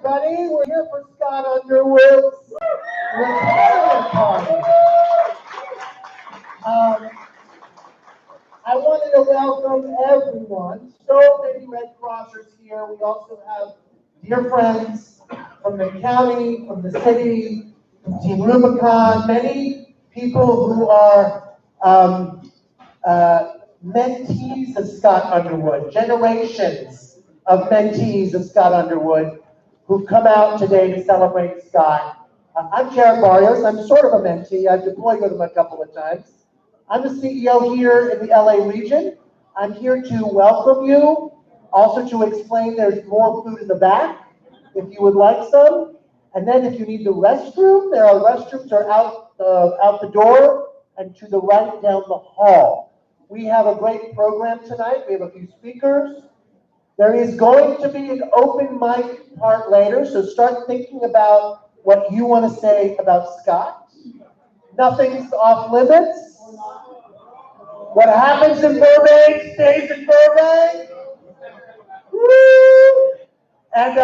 everybody. We're here for Scott Underwood's retirement party. I wanted to welcome everyone. So many Red Crossers here. We also have dear friends from the county, from the city, from Team Rubicon, many people who are mentees of Scott Underwood, generations of mentees of Scott Underwood who've come out today to celebrate Scott. I'm Jared Barrios. I'm sort of a mentee. I've deployed with him a couple of times. I'm the CEO here in the LA region. I'm here to welcome you, also to explain there's more food in the back if you would like some. And then if you need the restroom, there are restrooms out the door and to the right down the hall. We have a great program tonight. We have a few speakers. There is going to be an open mic part later, so start thinking about what you want to say about Scott. Nothing's off limits. What happens in Burbank stays in Burbank. Woo! And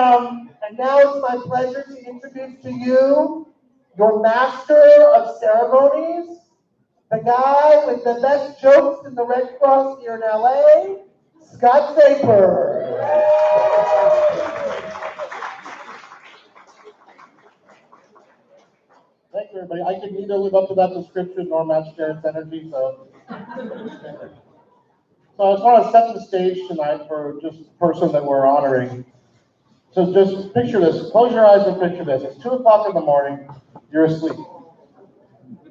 now it's my pleasure to introduce to you your master of ceremonies, the guy with the best jokes in the Red Cross here in LA, Scott Saper. Thank you, everybody. I can neither live up to that description nor match Jared's energy, so. So I just want to set the stage tonight for just the person that we're honoring. So just picture this. Close your eyes and picture this. It's 2 o'clock in the morning. You're asleep.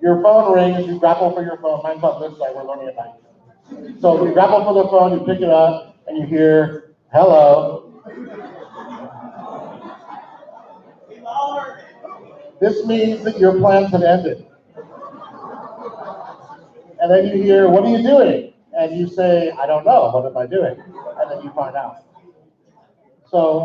Your phone rings. You grapple for your phone. Mine's on this side. We're learning at night. So you grapple for the phone. You pick it up, and you hear, "Hello." This means that your plans have ended. And then you hear, "What are you doing?" And you say, "I don't know. What am I doing?" And then you find out. So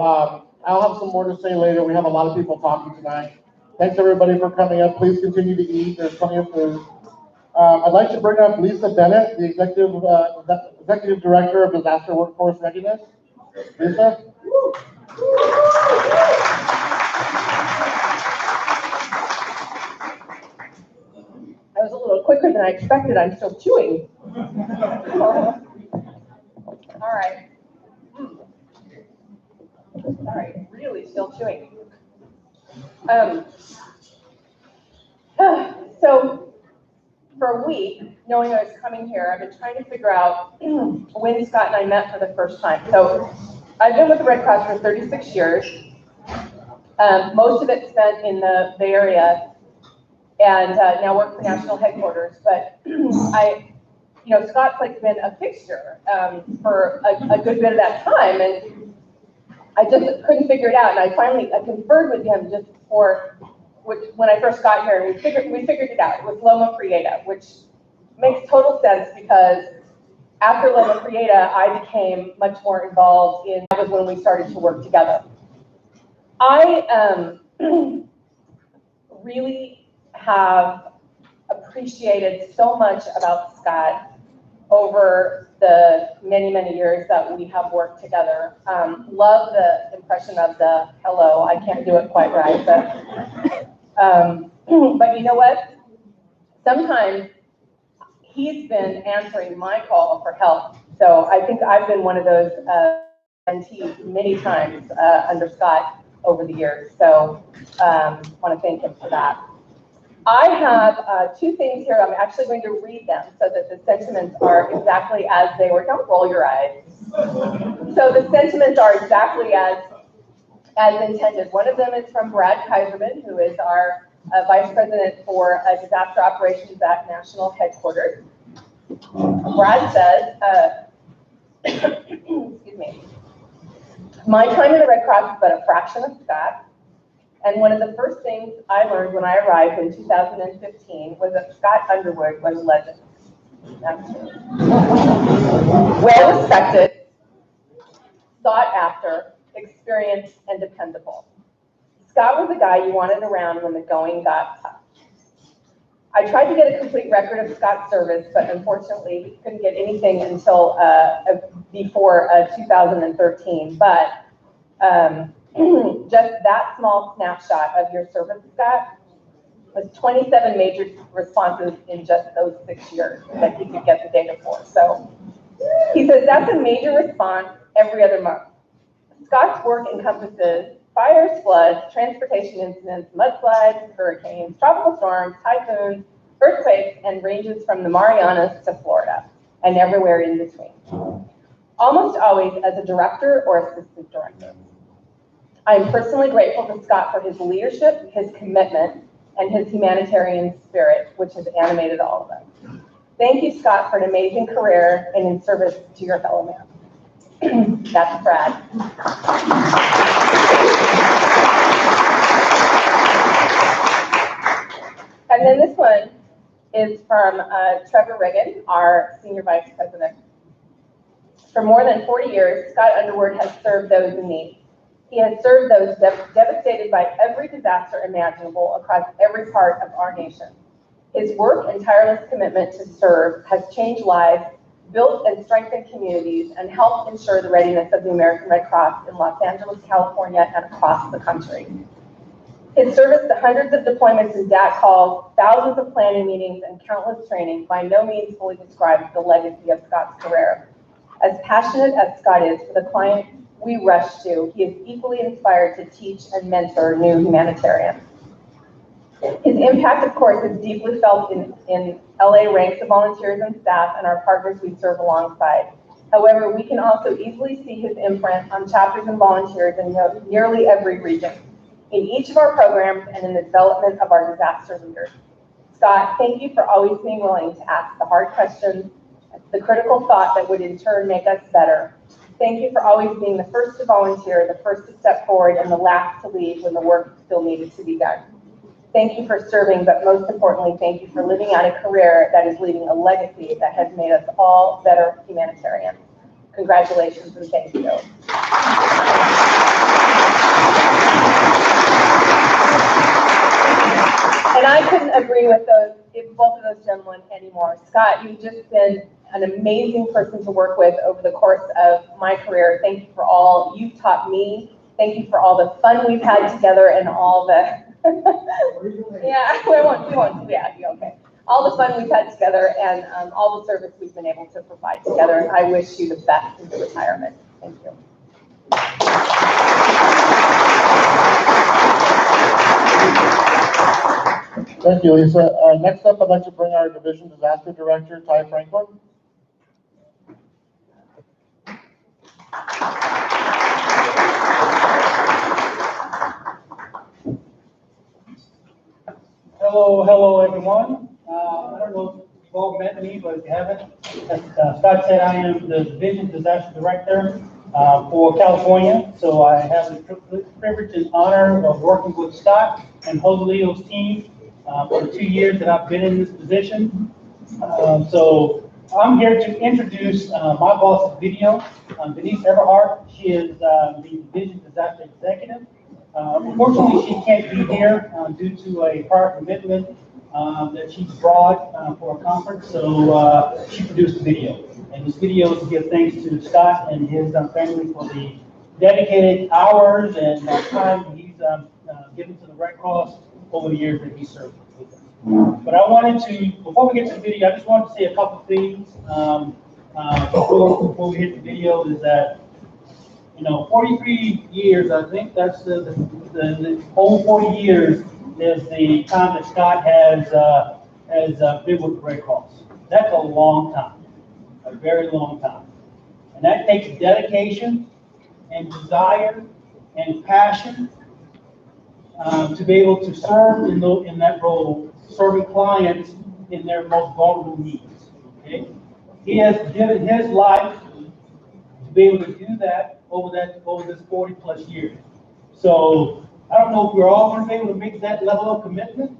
I'll have some more to say later. We have a lot of people talking tonight. Thanks everybody for coming up. Please continue to eat. There's plenty of food. I'd like to bring up Lisa Bennett, the Executive Director of Disaster Workforce Readiness. Lisa? I was a little quicker than I expected. I'm still chewing. All right. All right, really still chewing. So for a week, knowing I was coming here, I've been trying to figure out when Scott and I met for the first time. So I've been with the Red Cross for 36 years. Most of it spent in the Bay Area, and now work for national headquarters. But Scott's like been a fixture for a good bit of that time, and I just couldn't figure it out. And I conferred with him just before, when I first got here, and we figured it out. It was Loma Prieta, which makes total sense because after Loma Prieta, I became much more involved in. That was when we started to work together. I really have appreciated so much about Scott over the many, many years that we have worked together. Love the impression of the hello. I can't do it quite right, but you know what? Sometimes he's been answering my call for help. So I think I've been one of those mentees many times under Scott over the years. So want to thank him for that. I have 2 things here. I'm actually going to read them so that the sentiments are exactly as they were. Don't roll your eyes. So the sentiments are exactly as intended. One of them is from Brad Kaiserman, who is our Vice President for Disaster Operations at National Headquarters. Brad says, excuse me, my time in the Red Cross is but a fraction of Scott. And one of the first things I learned when I arrived in 2015 was that Scott Underwood was a legend. That's true. Well respected, sought after, experienced, and dependable. Scott was the guy you wanted around when the going got tough. I tried to get a complete record of Scott's service, but unfortunately we couldn't get anything until before 2013. But Just that small snapshot of your service, Scott, was 27 major responses in just those 6 years that he could get the data for. So he says that's a major response every other month. Scott's work encompasses fires, floods, transportation incidents, mudslides, hurricanes, tropical storms, typhoons, earthquakes, and ranges from the Marianas to Florida, and everywhere in between. Almost always as a director or assistant director. I am personally grateful to Scott for his leadership, his commitment, and his humanitarian spirit, which has animated all of us. Thank you, Scott, for an amazing career and in service to your fellow man. That's Brad. And then this one is from Trevor Riggin, our Senior Vice President. For more than 40 years, Scott Underwood has served those in need. He has served those devastated by every disaster imaginable across every part of our nation. His work and tireless commitment to serve has changed lives, built and strengthened communities, and helped ensure the readiness of the American Red Cross in Los Angeles, California, and across the country. His service to hundreds of deployments and DAC calls, thousands of planning meetings, and countless trainings by no means fully describes the legacy of Scott's career. As passionate as Scott is for the client we rush to, he is equally inspired to teach and mentor new humanitarians. His impact, of course, is deeply felt in LA ranks of volunteers and staff and our partners we serve alongside. However, we can also easily see his imprint on chapters and volunteers in nearly every region, in each of our programs and in the development of our disaster leaders. Scott, thank you for always being willing to ask the hard questions, the critical thought that would in turn make us better. Thank you for always being the first to volunteer, the first to step forward, and the last to leave when the work still needed to be done. Thank you for serving, but most importantly, thank you for living out a career that is leaving a legacy that has made us all better humanitarians. Congratulations and thank you. And I couldn't agree with both of those gentlemen anymore. Scott, you've just been an amazing person to work with over the course of my career. Thank you for all you've taught me. Thank you for all the fun we've had together and all the okay. All the fun we've had together and all the service we've been able to provide together. And I wish you the best in retirement. Thank you. Thank you, Lisa. Next up, I'd like to bring our Division Disaster Director, Ty Franklin. Hello, everyone. I don't know if you've all met me, but if you haven't, as Scott said, I am the Division Disaster Director for California. So I have the privilege and honor of working with Scott and Joselito's team for the 2 years that I've been in this position. So I'm here to introduce my boss's video, Denise Everhart. She is the Division Disaster Executive. Unfortunately, she can't be here due to a prior commitment that she's brought for a conference, so she produced the video. And this video is to give thanks to Scott and his family for the dedicated hours and time he's given to the Red Cross over the years that he served with them. But I wanted to, before we get to the video, I just wanted to say a couple things before we hit the video, is that 43 years, I think that's the whole 40 years is the time that Scott has been with the Red Cross. That's a long time, a very long time. And that takes dedication and desire and passion to be able to serve in that role, serving clients in their most vulnerable needs. Okay? He has given his life to be able to do that over this 40 plus years. So I don't know if we're all going to be able to make that level of commitment,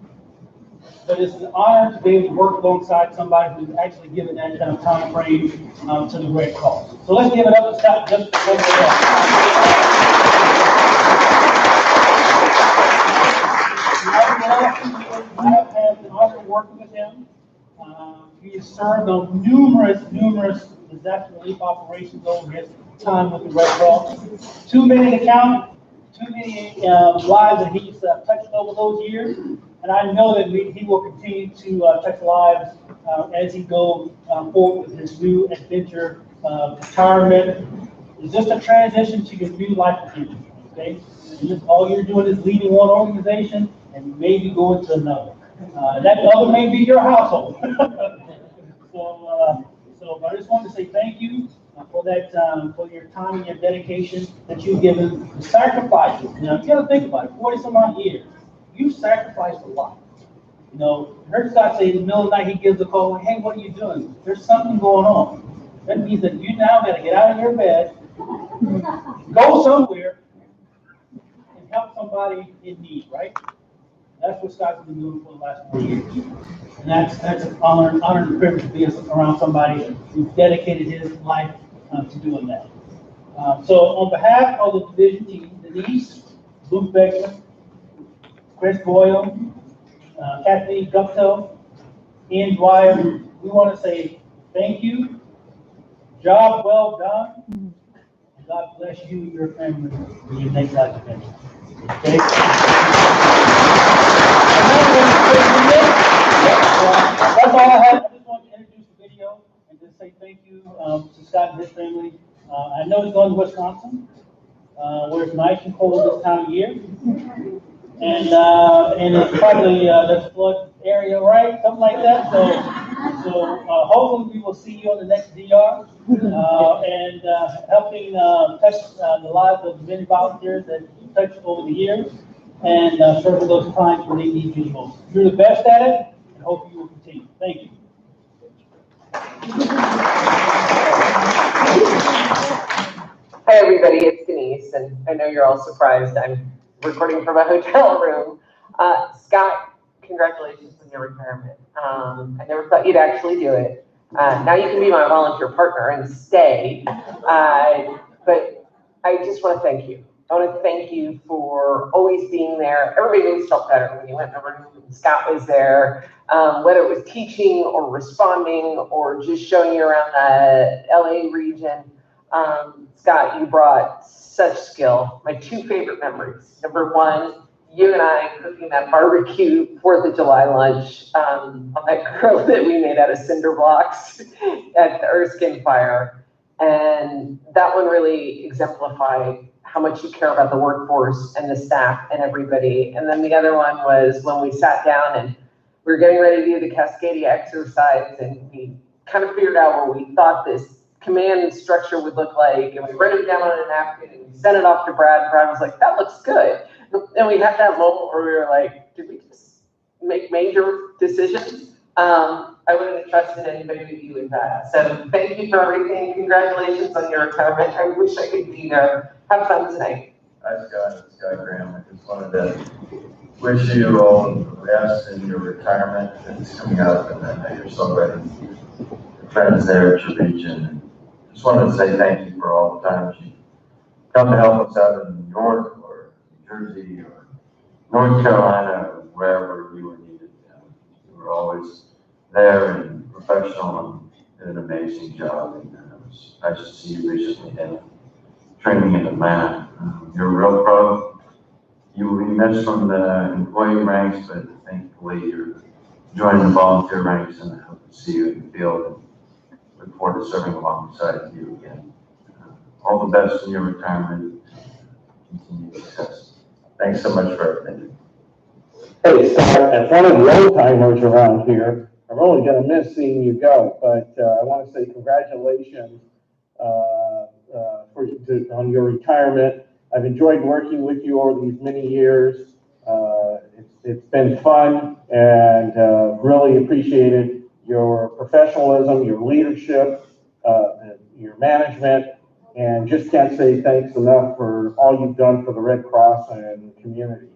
but it's an honor to be able to work alongside somebody who's actually given that kind of time frame to the Red Cross. So let's give it up to Scott just for that. I have had the honor of working with him. He has served on numerous disaster relief operations over his time with the Red Cross. Too many to count, too many lives that he's touched over those years, and I know that he will continue to touch lives as he goes forward with his new adventure. Retirement is just a transition to your new life again. Okay, all you're doing is leading one organization and maybe going to another. That other may be your household. So I just wanted to say thank you for that, for your time and your dedication that you've given, the sacrifices. You know, you got to think about it. 40 some odd years, you sacrificed a lot. You know, I heard Scott say in the middle of the night he gives a call, like, hey, what are you doing? There's something going on. That means that you now got to get out of your bed, go somewhere, and help somebody in need, right? That's what Scott's been doing for the last 4 years. And that's an honor and privilege to be around somebody who's dedicated his life to doing that. So on behalf of the division team, Denise, Luke Beckman, Chris Boyle, Kathleen Guptill, Ian Dwyer, we want to say thank you, job well done, and God bless you and your family in your next life adventure. Okay? That's all I have. I just want to introduce the video and just say thank you to Scott and his family. I know he's going to Wisconsin, where it's nice and cold this time of year. And it's probably that's flood area, right? Something like that. So hopefully we will see you on the next DR and helping touch the lives of many volunteers that you touched over the years and serving those clients where they need you the most. You're the best at it, and hope you will continue. Thank you. Hi everybody, it's Denise, and I know you're all surprised I'm recording from a hotel room. Scott, congratulations on your retirement. I never thought you'd actually do it. Now you can be my volunteer partner and stay, but I just want to thank you. I want to thank you for always being there. Everybody always felt better when you went in the room and Scott was there, whether it was teaching or responding or just showing you around the LA region. Scott, you brought such skill. My two favorite memories. Number one, you and I cooking that barbecue 4th of July lunch on that grill that we made out of cinder blocks at the Erskine fire. And that one really exemplified how much you care about the workforce and the staff and everybody. And then the other one was when we sat down and we were getting ready to do the Cascadia exercise, and we kind of figured out what we thought this command structure would look like, and we wrote it down on a napkin and we sent it off to Brad, and Brad was like, that looks good. And we had that moment where we were like, did we just make major decisions? I wouldn't have trusted anybody with you with that. So thank you for everything. Congratulations on your retirement. I wish I could be there. Have fun tonight. Hi, Scott. It's Scott Graham. I just wanted to wish you all the best in your retirement that's coming up, and I know you're celebrating your friends there at your region. Just wanted to say thank you for all the times you come to help us out in New York or New Jersey or North Carolina or wherever you were needed. You were always there and professional and did an amazing job. And it was nice to see you recently in training in Atlanta. You're a real pro. You will be missed from the employee ranks, but thankfully you're joining the volunteer ranks, and I hope to see you in the field and look forward to serving alongside you again. All the best in your retirement. Continued success. Thanks so much for everything. Hey, Scott, as one of the old timers around here, I'm only going to miss seeing you go, but I want to say congratulations on your retirement. I've enjoyed working with you over these many years. It's been fun, and really appreciated your professionalism, your leadership, your management, and just can't say thanks enough for all you've done for the Red Cross and the community.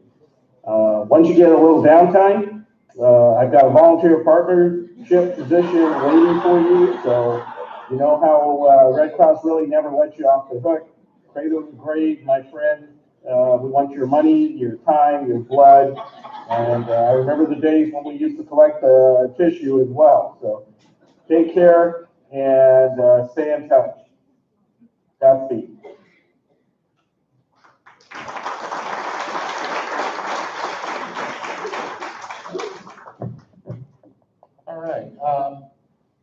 Once you get a little downtime, I've got a volunteer partnership position waiting for you, so you know how Red Cross really never lets you off the hook. Cradle to grave, my friend. We want your money, your time, your blood, and I remember the days when we used to collect tissue as well. So take care and stay in touch. Godspeed.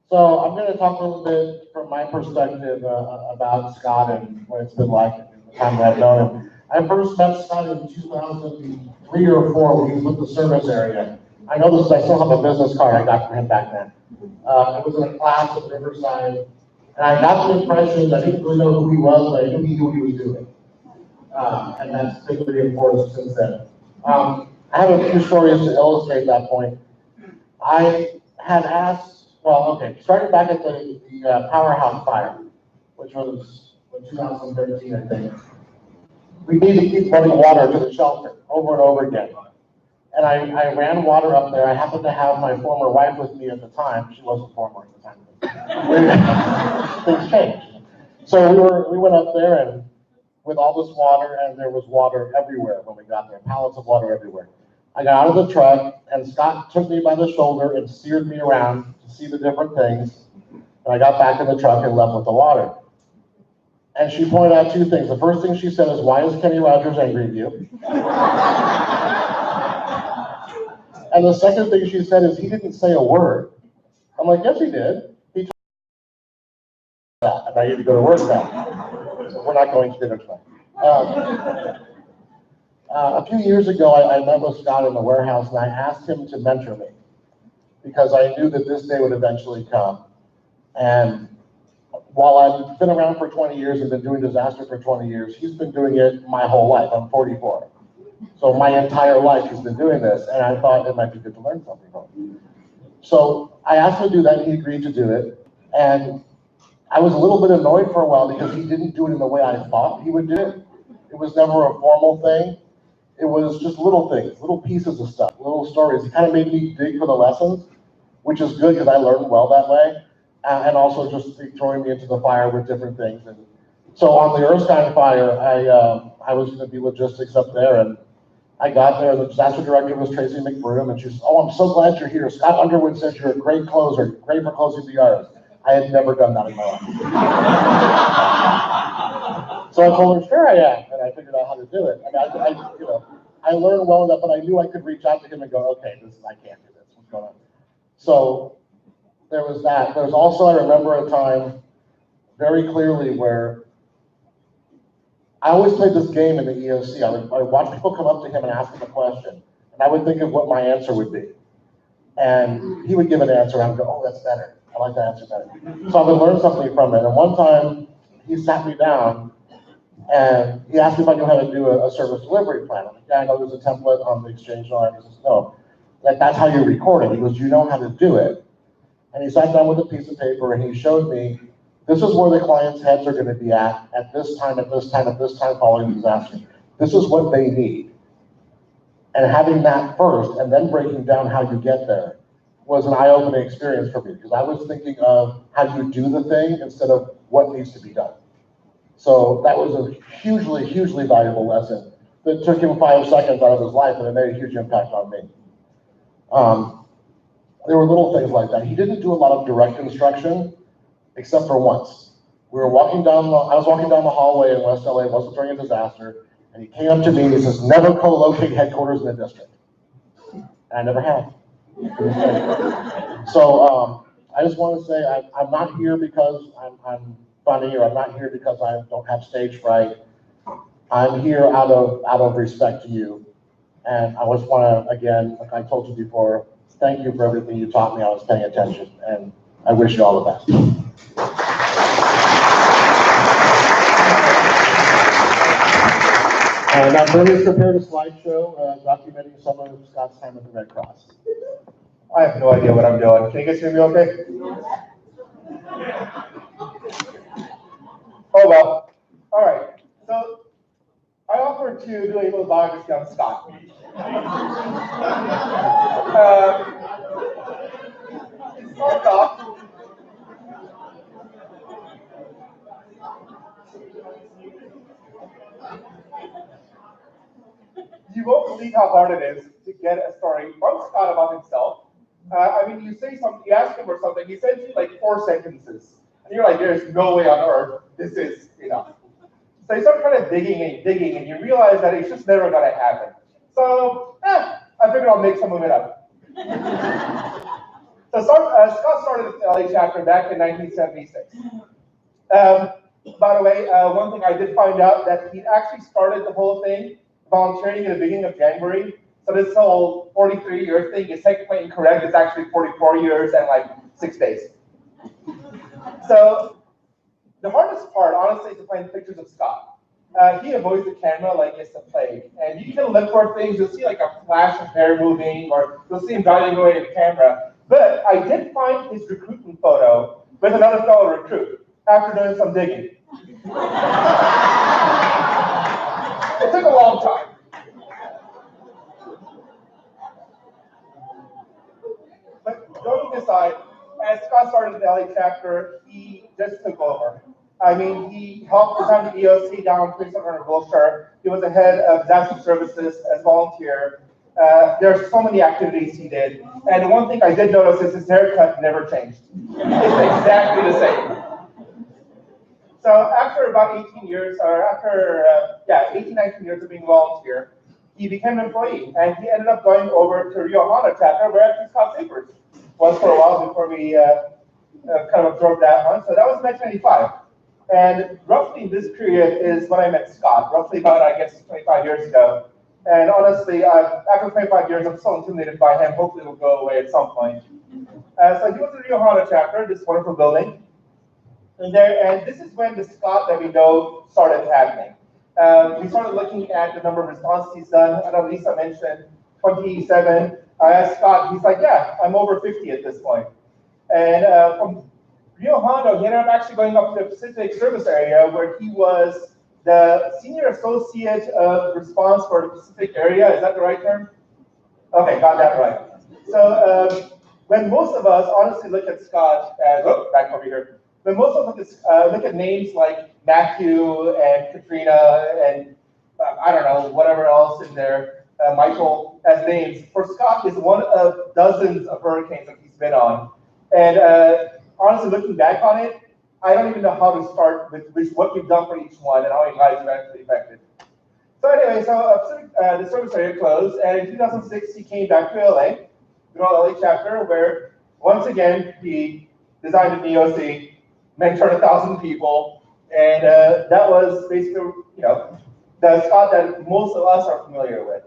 So I'm going to talk a little bit from my perspective about Scott and what it's been like in the time that I've known him. I first met Scott in 2003 or 4 when he was with the service area. I know this, I still have a business card I got from him back then. It was in a class at Riverside, and I got the impression that I didn't really know who he was, but I knew he knew what he was doing. And that's been reinforced since then. I have a few stories to illustrate that point. I had asked, well, okay, starting back at the powerhouse fire, which was in 2013, I think. We need to keep running water to the shelter over and over again. And I ran water up there. I happened to have my former wife with me at the time. She wasn't former at the time. Things changed. So we went up there and with all this water, and there was water everywhere when we got there, pallets of water everywhere. I got out of the truck, and Scott took me by the shoulder and steered me around to see the different things. And I got back in the truck and left with the water. And she pointed out 2 things. The first thing she said is, "Why is Kenny Rogers angry at you?" And the second thing she said is, "He didn't say a word." I'm like, "Yes, he did. He told me that, and I need to go to work now. So we're not going to dinner tonight." A few years ago, I met with Scott in the warehouse, and I asked him to mentor me because I knew that this day would eventually come. And while I've been around for 20 years and been doing disaster for 20 years, he's been doing it my whole life. I'm 44. So my entire life he's been doing this, and I thought it might be good to learn something from him. So I asked him to do that, and he agreed to do it. And I was a little bit annoyed for a while because he didn't do it in the way I thought he would do it. It was never a formal thing. It was just little things, little pieces of stuff, little stories. He kind of made me dig for the lessons, which is good because I learned well that way. And also just throwing me into the fire with different things. And so on the Erskine fire, I was going to be logistics up there, and I got there. The disaster director was Tracy McBroom, and she said, "Oh, I'm so glad you're here. Scott Underwood says you're a great closer, great for closing the yards." I had never done that in my life. So I told her, "Sure I am," and I figured out how to do it. And I learned well enough, but I knew I could reach out to him and go, "Okay, I can't do this. What's going on?" So there was that. There's also, I remember a time very clearly where I always played this game in the EOC. I would watch people come up to him and ask him a question, and I would think of what my answer would be. And he would give an answer, and I would go, "Oh, that's better. I like that answer better." So I would learn something from it. And one time, he sat me down, and he asked me if I knew how to do a service delivery plan. I'm like, "Yeah, I know there's a template on the exchange and all that." He says, "No, that's how you record it." He goes, "You know how to do it." And he sat down with a piece of paper and he showed me, this is where the client's heads are going to be at this time, at this time, at this time following the disaster. This is what they need. And having that first and then breaking down how you get there was an eye-opening experience for me because I was thinking of how you do the thing instead of what needs to be done. So that was a hugely, hugely valuable lesson that took him 5 seconds out of his life and it made a huge impact on me. There were little things like that. He didn't do a lot of direct instruction, except for once. I was walking down the hallway in West LA, it wasn't during a disaster, and he came up to me and he says, "Never co-locate headquarters in the district." And I never have. So I just want to say I'm not here because I'm funny, or I'm not here because I don't have stage fright. I'm here out of respect to you. And I just want to, again, like I told you before, thank you for everything you taught me. I was paying attention, and I wish you all the best. Now, Bernie's prepared a slideshow documenting some of Scott's time at the Red Cross. I have no idea what I'm doing. Can you guys hear me okay? Oh well. All right. So I offered to do a little biography on Scott. Start off. You won't believe how hard it is to get a story from Scott about himself. I mean, you ask him for something, he sends you like 4 sentences. And you're like, there's no way on earth this is enough. So you start kind of digging, and you realize that it's just never gonna happen. So, I figured I'll make some of it up. Scott started the LA chapter back in 1976. By the way, one thing I did find out that he actually started the whole thing volunteering in the beginning of January. So this whole 43-year thing is technically incorrect. It's actually 44 years and like 6 days. So the hardest part, honestly, is to find pictures of Scott. He avoids the camera like it's the plague. And you can look for things, you'll see like a flash of hair moving, or you'll see him driving away to the camera. But I did find his recruitment photo with another fellow recruit after doing some digging. It took a long time. But joking aside, as Scott started the LA chapter, he just took over. I mean, he helped design the EOC down in Princeton Wilshire. He was the head of disaster services as volunteer. There are so many activities he did. And the one thing I did notice is his haircut never changed. It's exactly the same. So after about 18 years, or after, 18, 19 years of being a volunteer, he became an employee. And he ended up going over to Rio Hondo chapter, where actually Scott Sabers was for a while before we kind of absorbed that one. So that was 1995. And roughly this period is when I met Scott, roughly about, I guess, 25 years ago. And honestly, after 25 years, I'm still intimidated by him. Hopefully it'll go away at some point. So he was in the Rio Hondo chapter, this wonderful building. And this is when the Scott that we know started happening. We started looking at the number of responses he's done. I know Lisa mentioned 27. I asked Scott, he's like, yeah, I'm over 50 at this point. And from Rio Hondo, he ended up actually going up to the Pacific Service area where he was the Senior Associate of Response for the Pacific area. Is that the right term? Okay, got that right. So when most of us honestly look at Scott as, back over here. When most of us look at names like Matthew and Katrina and I don't know, whatever else in there, Michael as names, for Scott is one of dozens of hurricanes that he's been on. And honestly, looking back on it, I don't even know how to start with what we've done for each one and how many lives have actually affected. So anyway, the service area closed, and in 2006, he came back to LA, the LA chapter, where once again, he designed an EOC, mentored 1,000 people, and that was basically, the Scott that most of us are familiar with.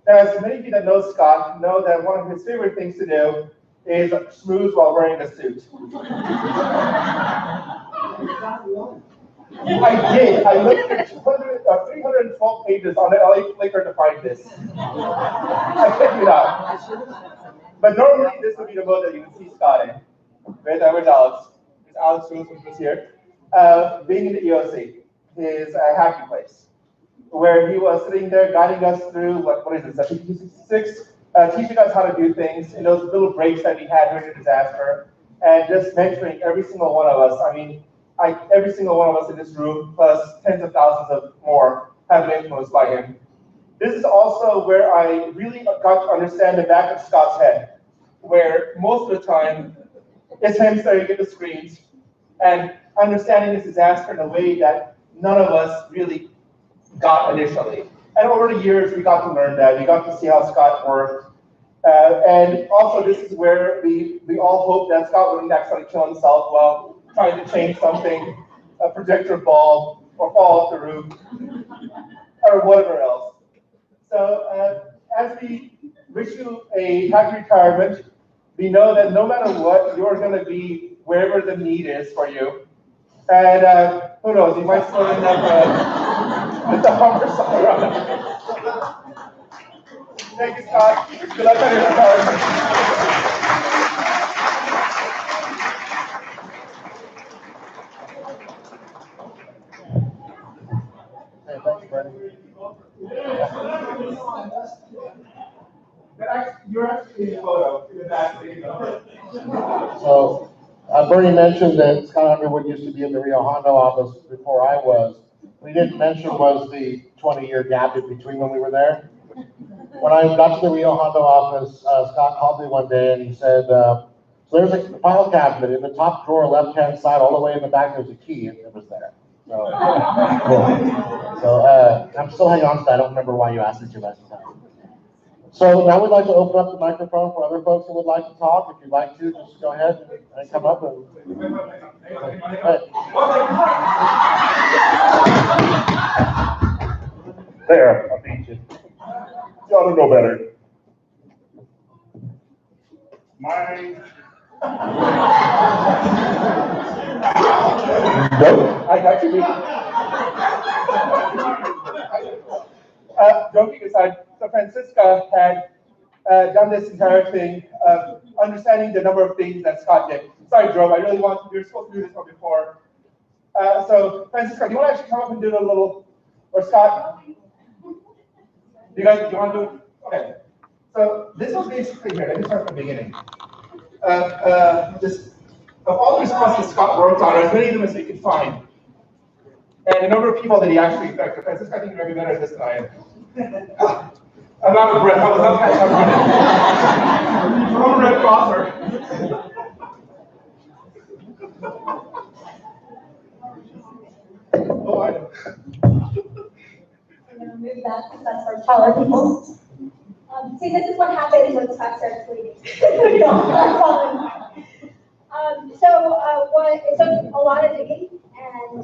Now, as many of you that know Scott know that one of his favorite things to do is schmooze while wearing a suit. I did. I looked at 312 pages on the LA Flickr to find this. I kid you not. But normally this would be the mode that you would see Scott in. Where's Alex? Is Alex who was here? Being in the EOC, his happy place, where he was sitting there guiding us through, what is it, 1766? Teaching us how to do things in those little breaks that we had during the disaster, and just mentoring every single one of us. I mean, every single one of us in this room, plus tens of thousands of more, have been influenced by him. This is also where I really got to understand the back of Scott's head, where most of the time, it's him staring at the screens and understanding this disaster in a way that none of us really got initially. And over the years, we got to learn that. We got to see how Scott worked. And also, this is where we all hope that Scott wouldn't actually kill himself while trying to change something, a projector bulb, or fall off the roof, or whatever else. So as we wish you a happy retirement, we know that no matter what, you're going to be wherever the need is for you. And who knows, you might still end up with the Hummer somewhere. Thank you, Scott. Good luck on your retirement. Hey, thanks, Brandon. You're actually in the photo. So, Bernie mentioned that Scott Underwood used to be in the Rio Hondo office before I was. What he didn't mention was the 20-year gap in between when we were there. When I got to the Rio Hondo office, Scott called me one day and he said, so there's a file cabinet in the top drawer, left-hand side, all the way in the back, there's a key, and it was there. So, cool. So I'm still hanging on to that. I don't remember why you asked me to last time. So now we'd like to open up the microphone for other folks who would like to talk. If you'd like to, just go ahead and come up and. There, I beat you. Y'all don't know better. Nope, I got you. Joking aside, so Francisca had done this entire thing of understanding the number of things that Scott did. Sorry, Joe, I really want, we were supposed to do this one before. So Francisca, do you want to actually come up and do a little, or Scott? Do you want to do it? Okay. So this was basically here, let me start from the beginning. Just of all the responses Scott worked on, as many of them as we could find, and the number of people that he actually affected. Francisco, I think you're going to be better at this than I am. I'm out of breath. I was up catching up running. I'm a Red Crosser. Oh, I know. I'm going to move that because that's for taller people. See, this is what happens when Scott starts bleeding. It took a lot of digging and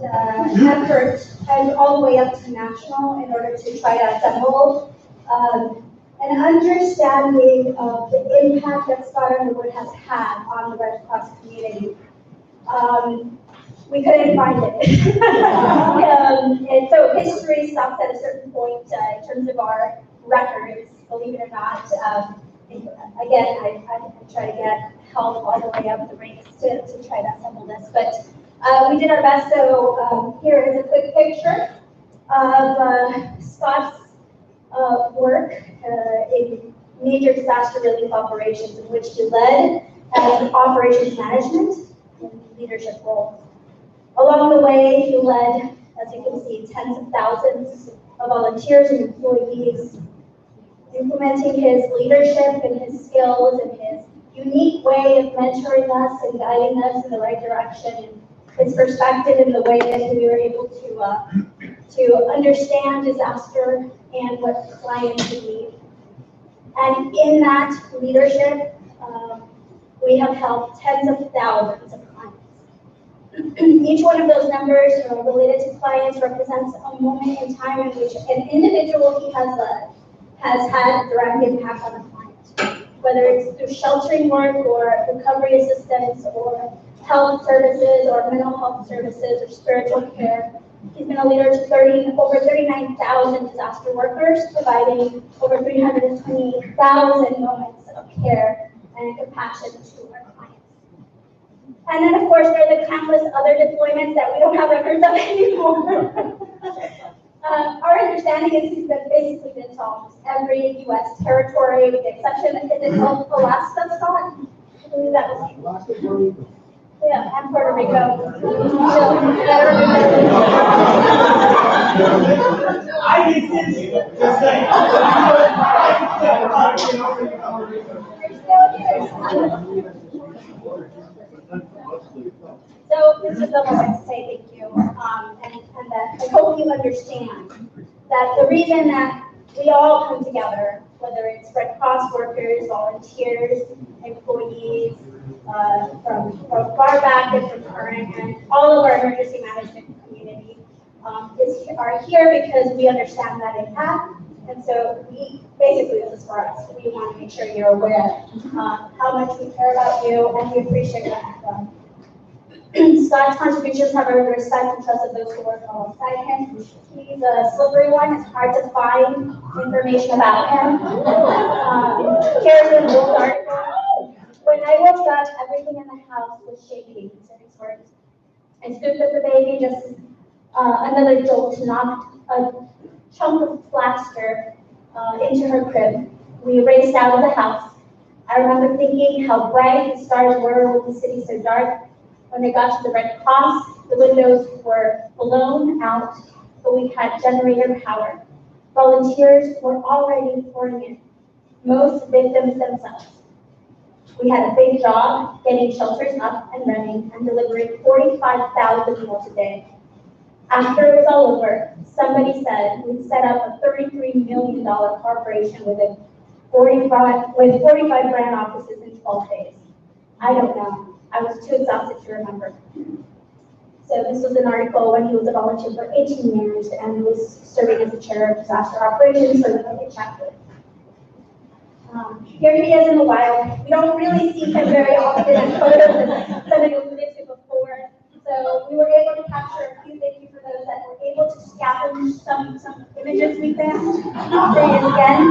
effort, and all the way up to national, in order to try to assemble an understanding of the impact that Scott Underwood has had on the Red Cross community. We couldn't find it. And so history stops at a certain point in terms of our records, believe it or not. Again, I try to get help all the way up the ranks to try to assemble this, but we did our best. So here is a quick picture of Scott's work in major disaster relief operations, in which he led as operations management and leadership roles. Along the way, he led, as you can see, tens of thousands of volunteers and employees, implementing his leadership and his skills and his unique way of mentoring us and guiding us in the right direction, and his perspective in the way that we were able to understand disaster and what clients need. And in that leadership, we have helped tens of thousands of clients. Each one of those numbers related to clients represents a moment in time in which an individual he has led has had a direct impact on the client, whether it's through sheltering work or recovery assistance or health services or mental health services or spiritual care. He's been a leader to over 39,000 disaster workers, providing over 320,000 moments of care and compassion to our clients. And then, of course, there are the countless other deployments that we don't have records of anymore. Our understanding is he's basically been to almost every U.S. territory, with the exception of Alaska, Scott? I believe that was yeah, and Puerto Rico. So this is the moment to say thank you, and that I hope you understand that the reason that we all come together, whether it's Red Cross workers, volunteers, employees, from far back and from current, and all of our emergency management community are here because we understand that impact. And so we basically, this is for us. We want to make sure you're aware how much we care about you, and we appreciate that. Scott's contributions have earned the respect and trust of those who work alongside him. He's a slippery one. It's hard to find information about him. Here's an old article. When I woke up, everything in the house was shaking, said his words. I scooped up the baby, just another jolt knocked a chunk of plaster into her crib. We raced out of the house. I remember thinking how bright the stars were with the city so dark. When they got to the Red Cross, the windows were blown out, but we had generator power. Volunteers were already pouring in, most victims themselves. We had a big job getting shelters up and running and delivering 45,000 meals a day. After it was all over, somebody said we'd set up a $33 million corporation with a with 45 brand offices in 12 days. I don't know. I was too exhausted to remember. So this was an article when he was a volunteer for 18 years and was serving as the chair of disaster operations for the Philly chapter. Here he is in the wild. We don't really see him very often in photos, and some of you alluded to before. So we were able to capture a few. Thank you for those that were able to scavenge some images we found. There he is again.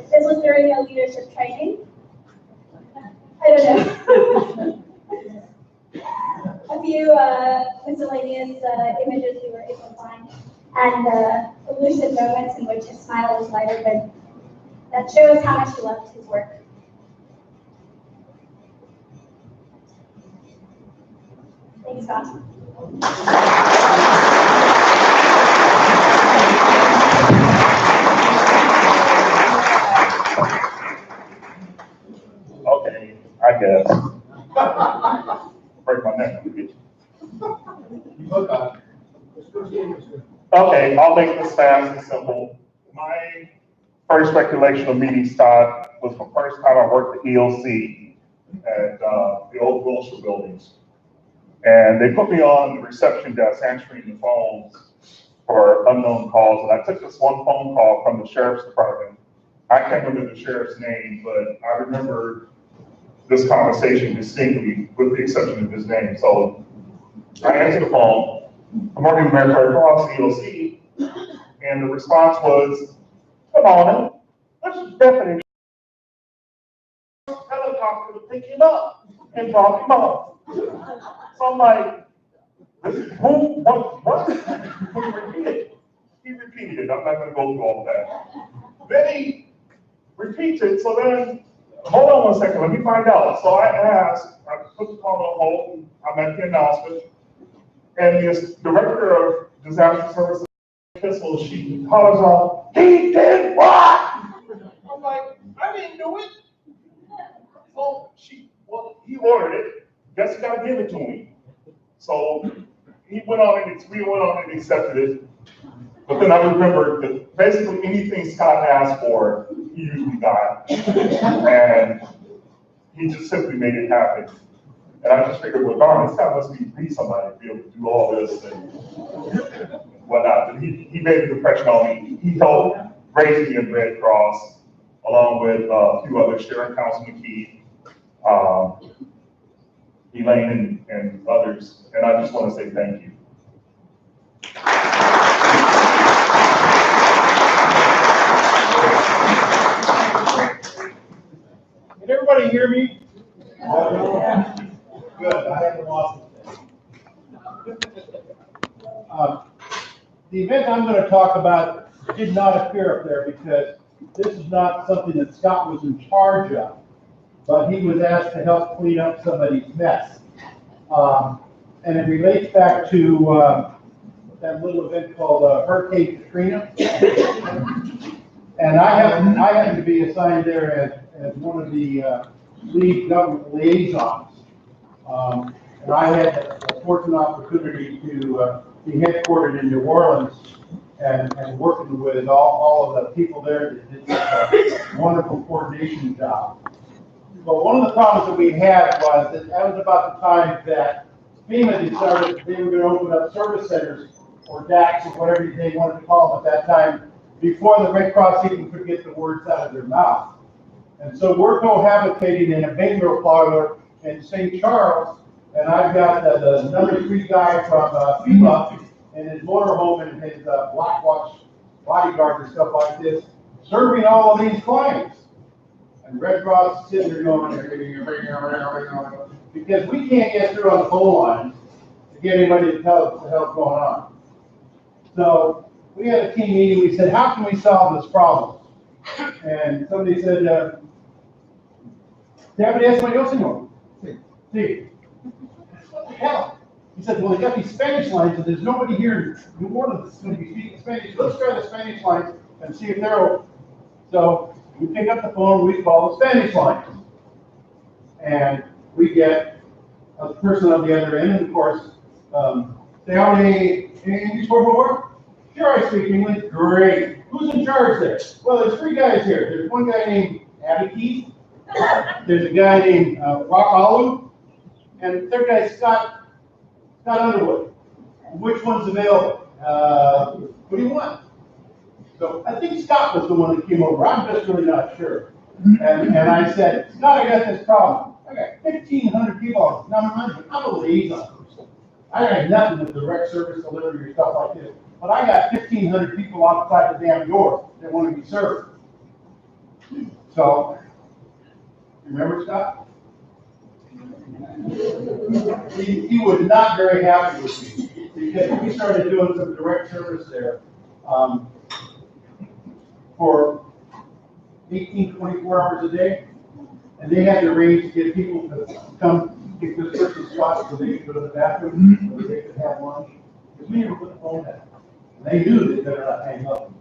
This was during a leadership training. I don't know. A few miscellaneous images we were able to find, and elusive moments in which his smile was lighter, but that shows how much he loved his work. Thanks, Scott. Okay, I guess. Break my neck. Okay, I'll make this fast and simple. My first recollection of meeting Scott was the first time I worked at ELC at the old Wilshire buildings. And they put me on the reception desk answering the phones for unknown calls. And I took this one phone call from the sheriff's department. I can't remember the sheriff's name, but I remember this conversation distinctly with the exception of his name. So I answered the phone. I'm working with Mayor Fred Cross, ELC, and the response was, "Good morning, this is Deputy helicopter to pick him up and drop him off." So I'm like, who, what? Can you repeat it? He repeated it. I'm not gonna go through all of that. Then he repeats it, so then, hold on one second, let me find out. So I asked, I put the call on hold, I'm at the announcement, and this director of disaster services, pistol, she hollers out, "He did what?" I'm like, I didn't do it. So he ordered it, guess you gotta give it to him. So we went on and accepted it. But then I remembered that basically anything Scott asked for, he usually got. And he just simply made it happen. And I just figured, well, darn, this guy must be somebody to be able to do all this and whatnot. But he made an impression on me. He helped raise me in Red Cross, along with a few others, Sharon Councilman Keith, Elaine, and others. And I just want to say thank you. Can everybody hear me? Good, I haven't lost it. The event I'm going to talk about did not appear up there because this is not something that Scott was in charge of, but he was asked to help clean up somebody's mess. And it relates back to that little event called Hurricane Katrina. And I happen to be assigned there as one of the lead government liaisons. And I had a fortunate opportunity to be headquartered in New Orleans and working with all of the people there that did a wonderful coordination job. But one of the problems that we had was that was about the time that FEMA decided they were going to open up service centers, or DACs, or whatever they wanted to call them at that time, before the Red Cross even could get the words out of their mouth. And so we're cohabitating in a bingo parlor in St. Charles, and I've got the number 3 guy from FEMA in his motorhome and his Black Watch bodyguard and stuff like this, serving all of these clients. And Red Cross is sitting there going, because we can't get through on the phone line to get anybody to tell us what the hell's going on. So we had a team meeting, we said, how can we solve this problem? And somebody said, Deputy, ask somebody else anymore. See, what the hell? He said, well, they got these Spanish lines, and there's nobody here in New Orleans that's going to be speaking Spanish. Let's try the Spanish lines and see if they're open. So we pick up the phone, we call the Spanish lines. And we get a person on the other end, and of course, Say how many English before? Sure, I speak English. Great. Who's in charge there? Well, there's three guys here. There's one guy named Abby Keith. There's a guy named Rock Olive. And the third guy is Scott Underwood. Which one's available? What do you want? So I think Scott was the one that came over. I'm just really not sure. And I said, Scott, I got this problem. I got 1,500 people. I'm a liaison person. I got nothing with direct service delivery or stuff like this. But I got 1,500 people outside the damn door that want to be served. So, remember Scott? He was not very happy with me because we started doing some direct service there for 18, 24 hours a day, and they had to arrange to get people to come get this person's spot so they could go to the bathroom, so they could have lunch. Because we never put the phone down. They knew they better not hang up.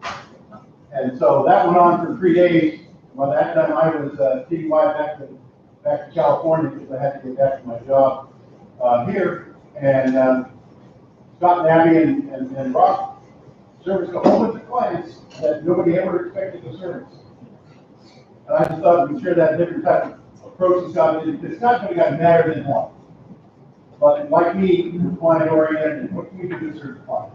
And so that went on for 3 days. By that time, I was TDY back to California because I had to get back to my job here. And Scott and Abby and Rob serviced a whole bunch of clients that nobody ever expected to service. And I just thought we'd share that different type of approach to Scott. It's not going to get better than help. But like me, we're client oriented, and what we do is serve clients.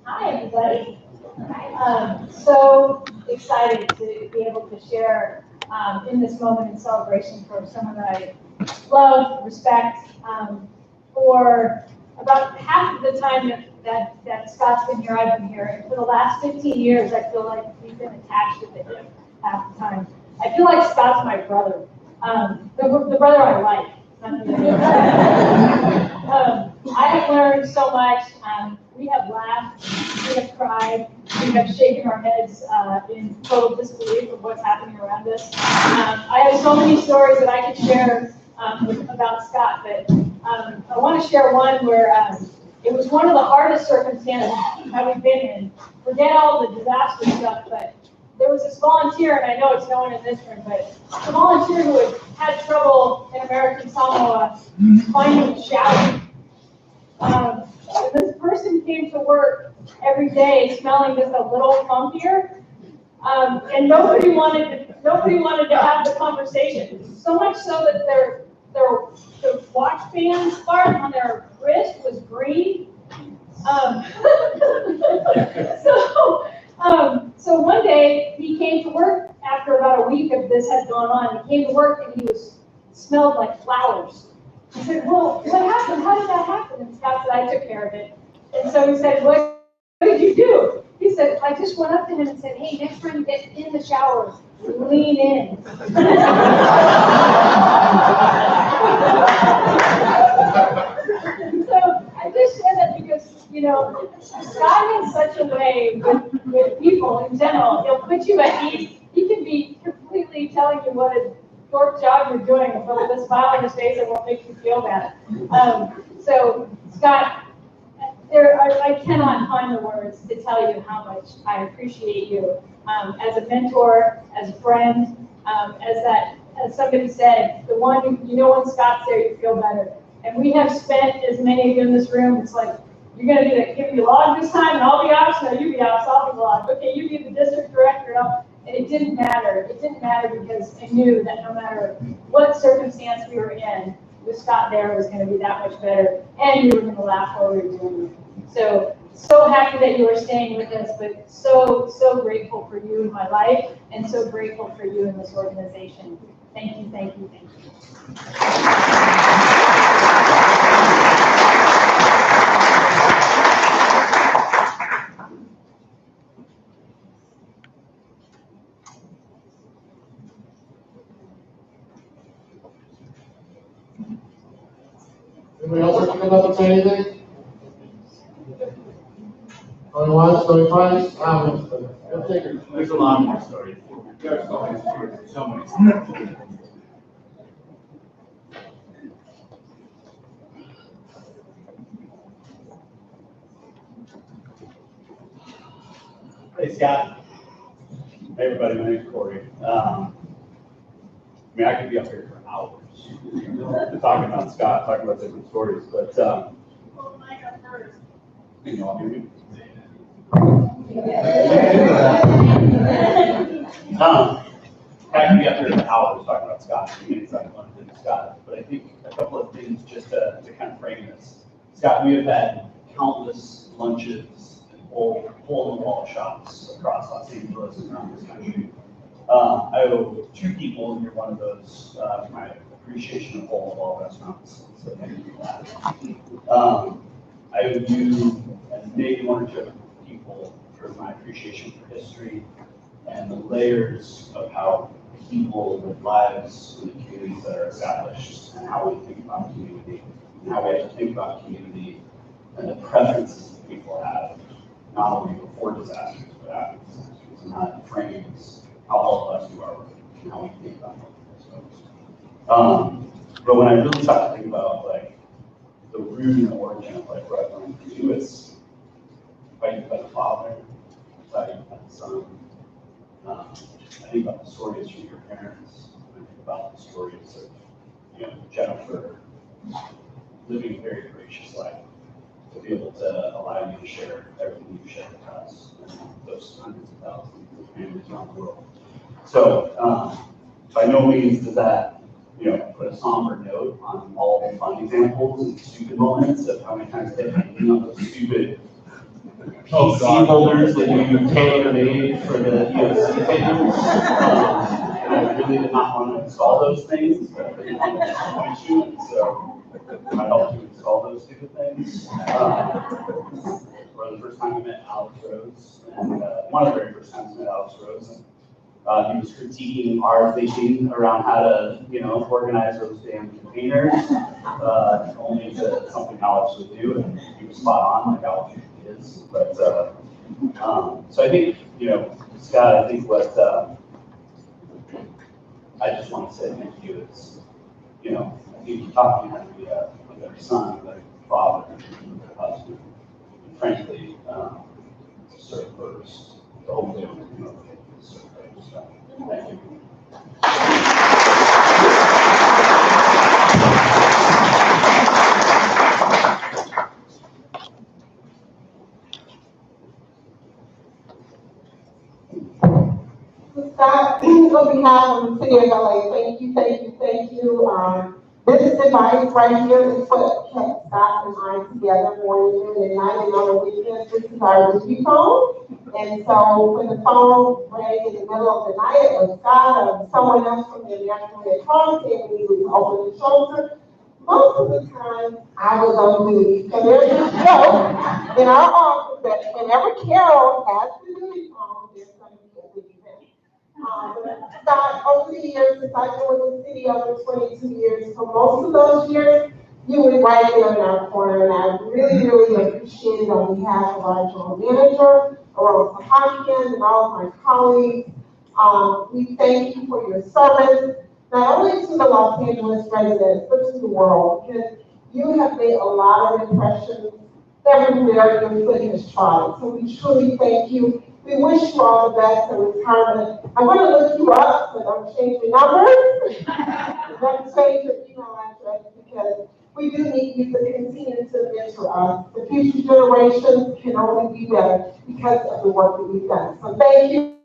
Hi, everybody. So excited to be able to share in this moment in celebration for someone that I love, respect. For about half of the time that Scott's been here, I've been here. And for the last 15 years, I feel like we've been attached to him half the time. I feel like Scott's my brother, the brother I like. I have learned so much. We have laughed, we have cried, we have shaken our heads in total disbelief of what's happening around us. I have so many stories that I could share about Scott, but I want to share one where it was one of the hardest circumstances that we've been in. Forget all the disaster stuff, but there was this volunteer, and I know it's no one in this room, but a volunteer who had trouble in American Samoa finding a shower. And this person came to work every day smelling just a little funkier, and nobody wanted to have the conversation. So much so that their watch band scarf on their wrist was green. So one day he came to work after about a week of this had gone on. He came to work and he smelled like flowers. He said, well, what happened? How did that happen? And Scott said, I took care of it. And so he said, what did you do? He said, I just went up to him and said, hey, next time you get in the shower, lean in. So I just said that because, Scott has such a way with people in general. He'll put you at ease. He can be completely telling you what a short job you're doing, but with a smile on his face, it won't make you feel bad. So, Scott, I cannot find the words to tell you how much I appreciate you as a mentor, as a friend, as somebody said, the one when Scott's there, you feel better. And we have spent, as many of you in this room, it's like, you're going to give me a log this time, and I'll be ops. No, you be ops, I'll be log. Okay, you be the district director. And it didn't matter. It didn't matter because I knew that no matter what circumstance we were in, with Scott there, it was going to be that much better. And we were going to laugh while we were doing it. So happy that you are staying with us, but so grateful for you in my life, and so grateful for you in this organization. Thank you, thank you, thank you. Anybody else want to come up and say anything? Going once, going twice? There's a lot more stories. There's so many. Hey, Scott. Hey, everybody. My name's Corey. I mean, I could be up here for hours talking about Scott, talking about different stories, but you know, I mean, I could be up here for hours talking about Scott. I mean, it's like one thing, Scott, but I think a couple of things just to kind of frame this. Scott, we have had countless lunches and hole-in-the-wall shops across Los Angeles and around this country. I owe two people, and you're one of those, my appreciation of hole-in-the-wall restaurants. So thank you for that. I owe you and maybe one or two other people for my appreciation for history and the layers of how people live lives in the communities that are established and how we think about community and how we have to think about community and the preferences that people have, not only before disasters, but after disasters. And that frames how all of us do our work and how we think about those folks. But when I really start to think about like the root and the origin of like what I've learned from you, it's fighting by the father, fighting by the son. I think about the stories from your parents. I think about the stories of, you know, Jennifer living a very gracious life to be able to allow you to share everything you share with us and those hundreds of thousands of families around the world. So by no means does that, you know, put a somber note on all the fun examples and stupid moments of how many times they've been on those stupid PC holders that you tailor-made for the EOC tables. And I really did not want to install those things, but I didn't want to disappoint you, so I helped you install those stupid things. For the first time I met Alex Rose, and one of the very first times I met Alex Rose, and he was critiquing our thinking around how to, you know, organize those damn containers, only to something Alex would do, and he was spot on, like Alex usually is. But so I think, you know, Scott, I think what I just want to say thank you is, you know, I think you taught me how to be a better son, a better father, a better husband, and frankly, serve first. The whole thing, you know, serve first. So, thank you. Scott, on behalf of the city of LA, thank you, thank you, thank you. This advice right here is what kept Scott and I together morning and night and on the weekends. This is our review phone. And so when the phone rang in the middle of the night, it was Scott or someone else from the National Red Cross saying we needed to open the shoulder. Most of the time, I was on duty. So there's this joke in our office that whenever Carol has the duty phone, there's going to be a duty phone. Scott, over the years, since I've been with the city over 22 years, for most of those years, you were right there in our corner, and I really, really appreciate it on behalf of our general manager, Aurora Hopkins, and all of my colleagues. We thank you for your service, not only to the Los Angeles residents, but to the world, because you have made a lot of impressions everywhere your foot has trod. So we truly thank you. We wish you all the best in retirement. I'm going to look you up, so don't change your numbers. Don't change your email address, because we do need you to continue to mentor us. The future generations can only be better because of the work that we've done. So thank you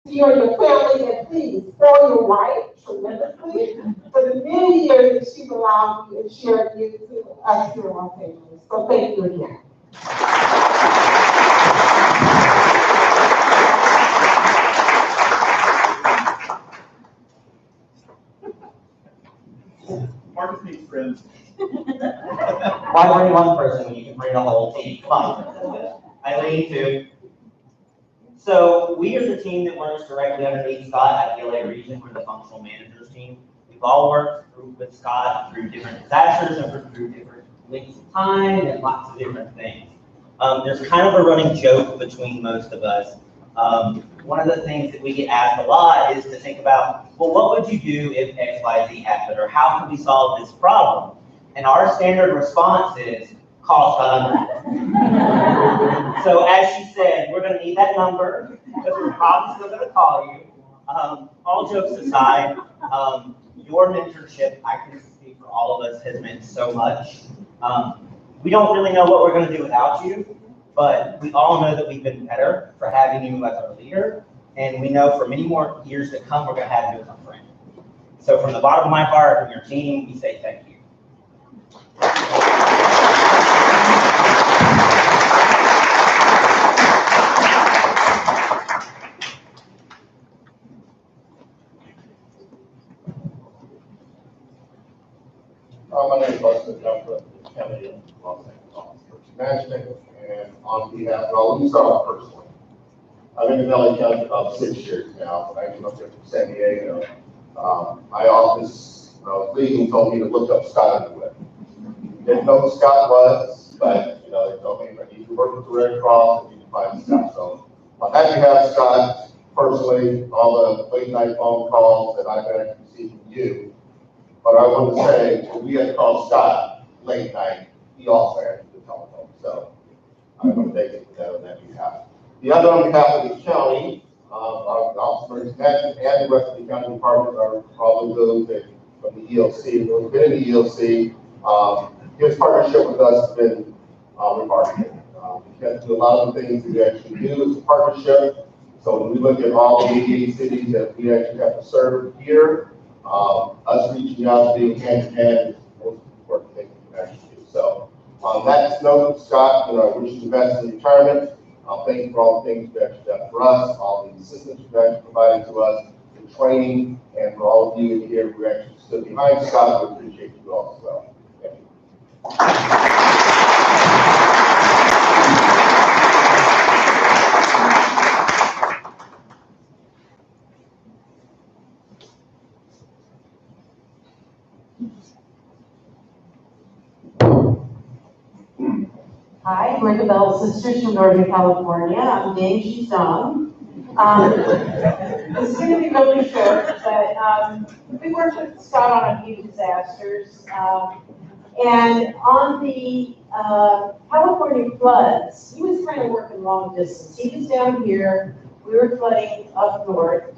to you and your family, and please spoil your wife tremendously for the many years that she's allowed me and shared you to us here in Los Angeles. So thank you again. Marcus needs friends. Why bring one person when you can bring a whole team? Come on. Eileen, too. So we are the team that works directly underneath Scott at the LA region. We're the functional managers team. We've all worked with Scott through different disasters and through different lengths of time and lots of different things. There's kind of a running joke between most of us. One of the things that we get asked a lot is to think about, well, what would you do if X, Y, Z happened, or how can we solve this problem? And our standard response is, call Scott Underwood. So as she said, we're gonna need that number, because we're probably still gonna call you. All jokes aside, your mentorship, I can speak for all of us, has meant so much. We don't really know what we're gonna do without you, but we all know that we've been better for having you as our leader, and we know for many more years to come, we're gonna have you as our friend. So from the bottom of my heart, from your team, we say thank you. My name is Rustin Jumper, County of Los Angeles Emergency Management, and on behalf of, let me start off personally. I've been in LA County for about 6 years now, but I came up here from San Diego. My office, when I was leaving, told me to look up Scott Underwood. Didn't know who Scott was, but they told me if I need to work with the Red Cross, I need to find Scott. So I'm happy to have Scott personally, all the late night phone calls that I've actually received from you. But I want to say, when we had to call Scott late night, he also answered the telephone. So I'm going to thank you for that on that behalf. The other on behalf of the county, our Office of Emergency Management and the rest of the county department are probably those that from the ELC. Those who've been in the ELC, his partnership with us has been remarkable. We get to do a lot of the things that we actually do as a partnership. So when we look at all the 88 cities that we actually have to serve here, us reaching out, being hand in hand is the most important thing we can actually do. So on that note, Scott, I wish you the best in retirement. Thank you for all the things you've actually done for us, all the assistance you've actually provided to us, the training, and for all of you in here who actually stood behind Scott, we appreciate you all as well. Thank you. Hi, we're the Bell Sisters from Northern California. I'm Dame, she's Dawn. This is going to be really short, but we worked with Scott on a few disasters. And on the California floods, he was kind of working long distance. He was down here, we were flooding up north.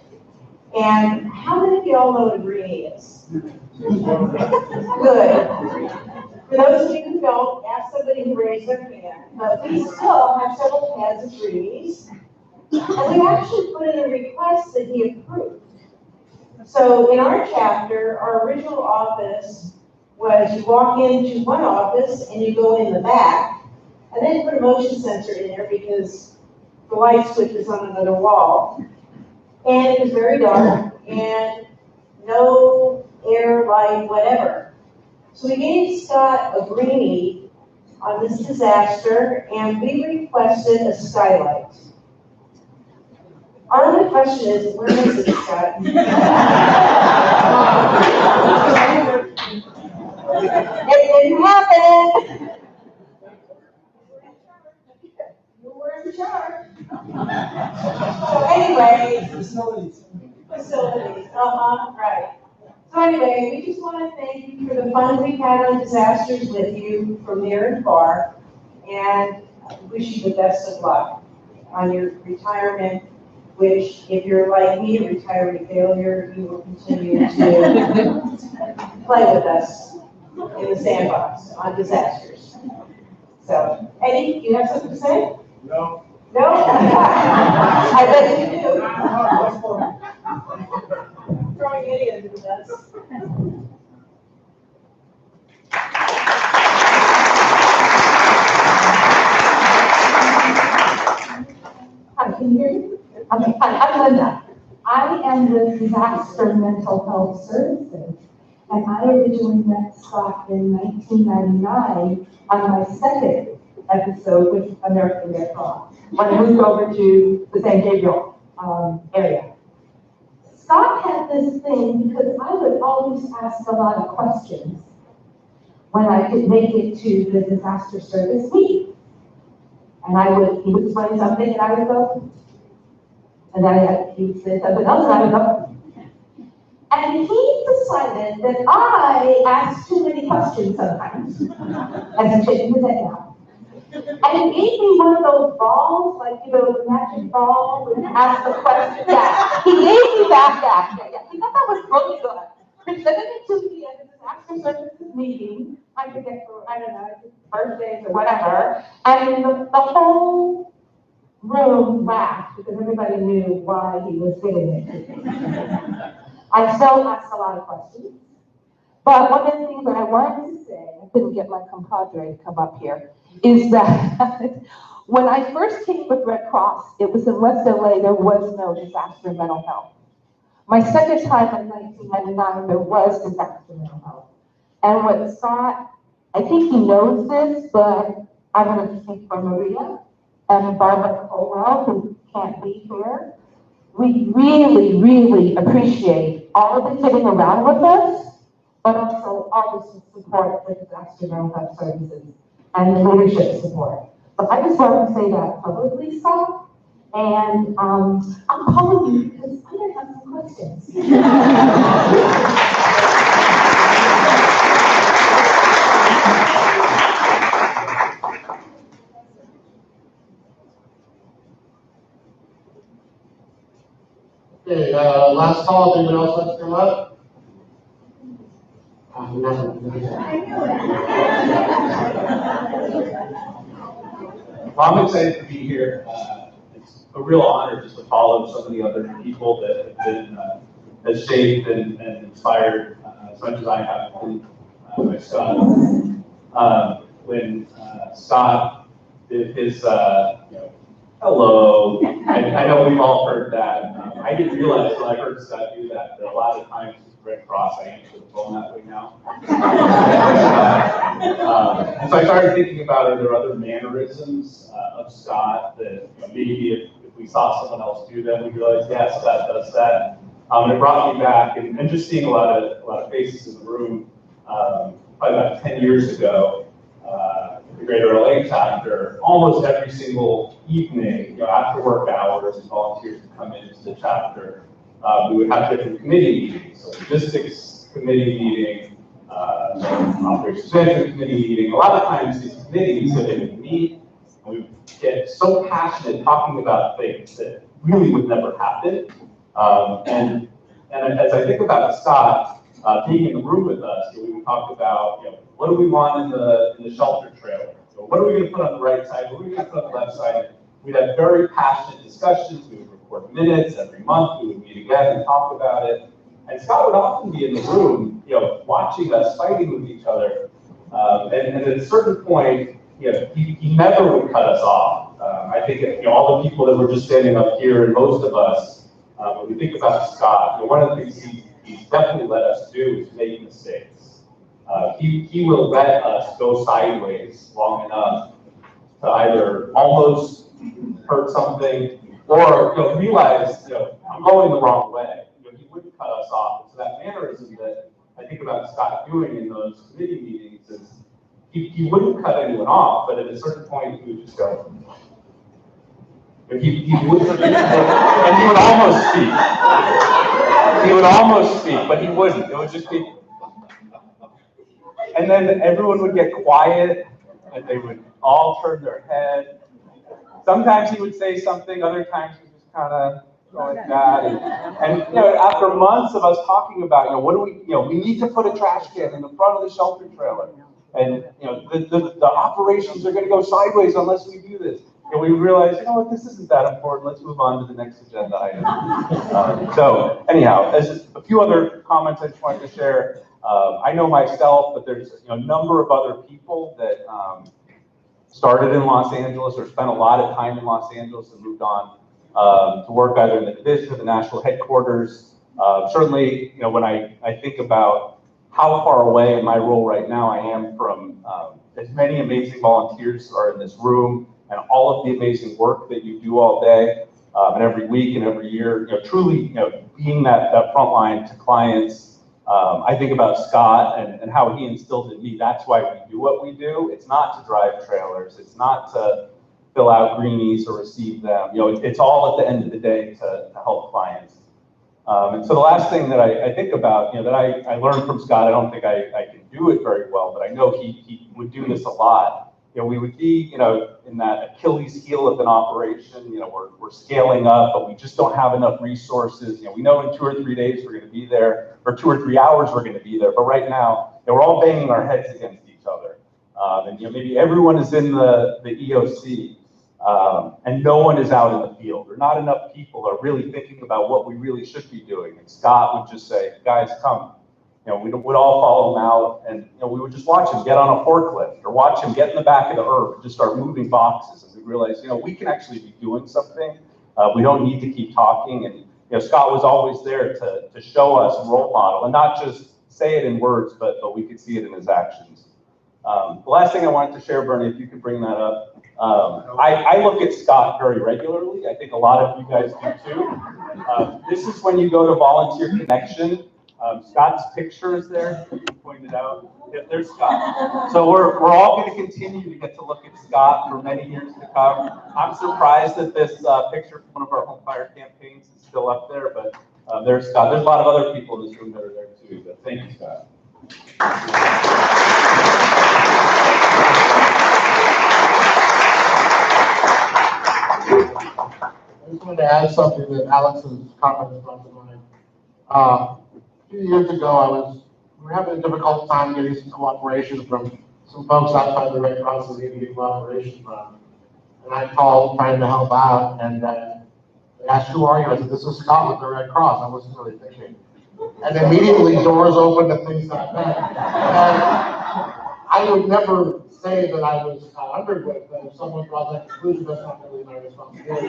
And how many of y'all know what a greenie is? Good. For those of you who don't, ask somebody who raised their hand, but we still have several pads of greenies. And we actually put in a request that he approved. So in our chapter, our original office was you walk into one office and you go in the back, and then put a motion sensor in there because the light switch is on another wall. And it was very dark and no air, light, whatever. So we gave Scott a greenie on this disaster, and we requested a skylight. Our only question is, where is it, Scott? It didn't happen. You were in charge. So anyway, facilities, right. So anyway, we just want to thank you for the fun we've had on disasters with you from near and far, and wish you the best of luck on your retirement, which, if you're like me, a retiree failure, you will continue to play with us in the sandbox on disasters. So, Eddie, you have something to say? No. No? I bet you do. Throwing Eddie under the bus. Hi, can you hear me? Okay, hi, I'm Linda. I am with Disaster Mental Health Services, and I originally met Scott in 1999 on my second episode with American Red Cross, when I moved over to the San Gabriel area. Scott had this thing because I would always ask a lot of questions when I could make it to the disaster service meeting. And he would explain something and I would go, and then he would say something else and I would go. And he decided that I asked too many questions sometimes, as I'm shaking his head now. And he gave me one of those balls, like, you know, the magic ball, and asked the question. Yeah, he gave me that back. Yeah, he thought that was really good. Presented it to me at the disaster services meeting. I forget for, I don't know, birthdays or whatever. And the whole room laughed because everybody knew why he was giving it to me. I still ask a lot of questions. But one of the things that I wanted to say, I couldn't get my compadre to come up here, is that when I first came with Red Cross, it was in West LA, there was no disaster mental health. My second time in 1999, there was disaster mental health. And what Scott, I think he knows this, but I'm going to speak for Maria and Barbara Colwell, who can't be here. We really, really appreciate all of the sitting around with us, but also all the support with disaster mental health services and the leadership support. So I just wanted to say that publicly, Scott. And I'm calling you because I'm going to have some questions. Okay, last call, anyone else wants to come up? Well, I'm excited to be here. It's a real honor just to follow some of the other people that have been as shaped and inspired as much as I have been by Scott. When Scott did his, hello, I know we've all heard that. I didn't realize until I heard Scott do that a lot of times with Red Cross, I answer the phone that way now. And so I started thinking about, are there other mannerisms of Scott that maybe if we saw someone else do them, we realized, yeah, Scott does that. And it brought me back, and just seeing a lot of faces in the room, probably about 10 years ago, the Greater LA chapter, almost every single evening, after work hours, and volunteers would come into the chapter. We would have different committee meetings, so logistics committee meeting, operations management committee meeting. A lot of times these committees, so they would meet, and we would get so passionate talking about things that really would never happen. And as I think about Scott being in the room with us, we would talk about, what do we want in the shelter trailer? So what are we going to put on the right side? What are we going to put on the left side? We'd have very passionate discussions. We would record minutes every month. We would meet again and talk about it. And Scott would often be in the room, watching us fighting with each other. And at a certain point, he never would cut us off. I think all the people that were just standing up here, and most of us, when we think about Scott, one of the things he's definitely let us do is make mistakes. He will let us go sideways long enough to either almost hurt something or realize I'm going the wrong way. He wouldn't cut us off. So that mannerism that I think about Scott doing in those committee meetings is he wouldn't cut anyone off, but at a certain point he would just go. He would, and he would almost speak. He would almost speak, but he wouldn't. It would just be. And then everyone would get quiet, and they would all turn their head. Sometimes he would say something, other times he just kind of go like that. And after months of us talking about, what do we need to put a trash can in the front of the shelter trailer. And, the operations are going to go sideways unless we do this. And we realized, this isn't that important. Let's move on to the next agenda item. So anyhow, as a few other comments I just wanted to share. I know myself, but there's a number of other people that started in Los Angeles or spent a lot of time in Los Angeles and moved on to work either in the division or the national headquarters. Certainly, when I think about how far away in my role right now I am from as many amazing volunteers are in this room and all of the amazing work that you do all day and every week and every year, truly, being that front line to clients. I think about Scott and how he instilled in me. That's why we do what we do. It's not to drive trailers. It's not to fill out greenies or receive them. It's all at the end of the day to help clients. And so the last thing that I think about, that I learned from Scott, I don't think I can do it very well, but I know he would do this a lot, we would be, in that Achilles heel of an operation. We're scaling up, but we just don't have enough resources. We know in 2 or 3 days we're going to be there, or 2 or 3 hours we're going to be there. But right now, we're all banging our heads against each other. And maybe everyone is in the EOC, and no one is out in the field, or not enough people are really thinking about what we really should be doing. And Scott would just say, guys, come. We'd all follow him out, and we would just watch him get on a forklift, or watch him get in the back of the herb and just start moving boxes. And we realized, we can actually be doing something. We don't need to keep talking. And Scott was always there to show us a role model, and not just say it in words, but we could see it in his actions. The last thing I wanted to share, Bernie, if you could bring that up. I look at Scott very regularly. I think a lot of you guys do too. This is when you go to Volunteer Connection. Scott's picture is there, you pointed out. Yeah, there's Scott. So we're all going to continue to get to look at Scott for many years to come. I'm surprised that this picture from one of our home fire campaigns is still up there, but there's Scott. There's a lot of other people in this room that are there too, but thank you, Scott. I just wanted to add something that Alex's comment brought to mind. A few years ago, we were having a difficult time getting some cooperation from some folks outside the Red Cross that we needed to get cooperation from. And I called trying to help out, and they asked, who are you? I said, this is Scott with the Red Cross. I wasn't really thinking. And immediately doors opened and things got better. And I would never say that I was Underwood, but if someone draws that conclusion, that's not really my responsibility.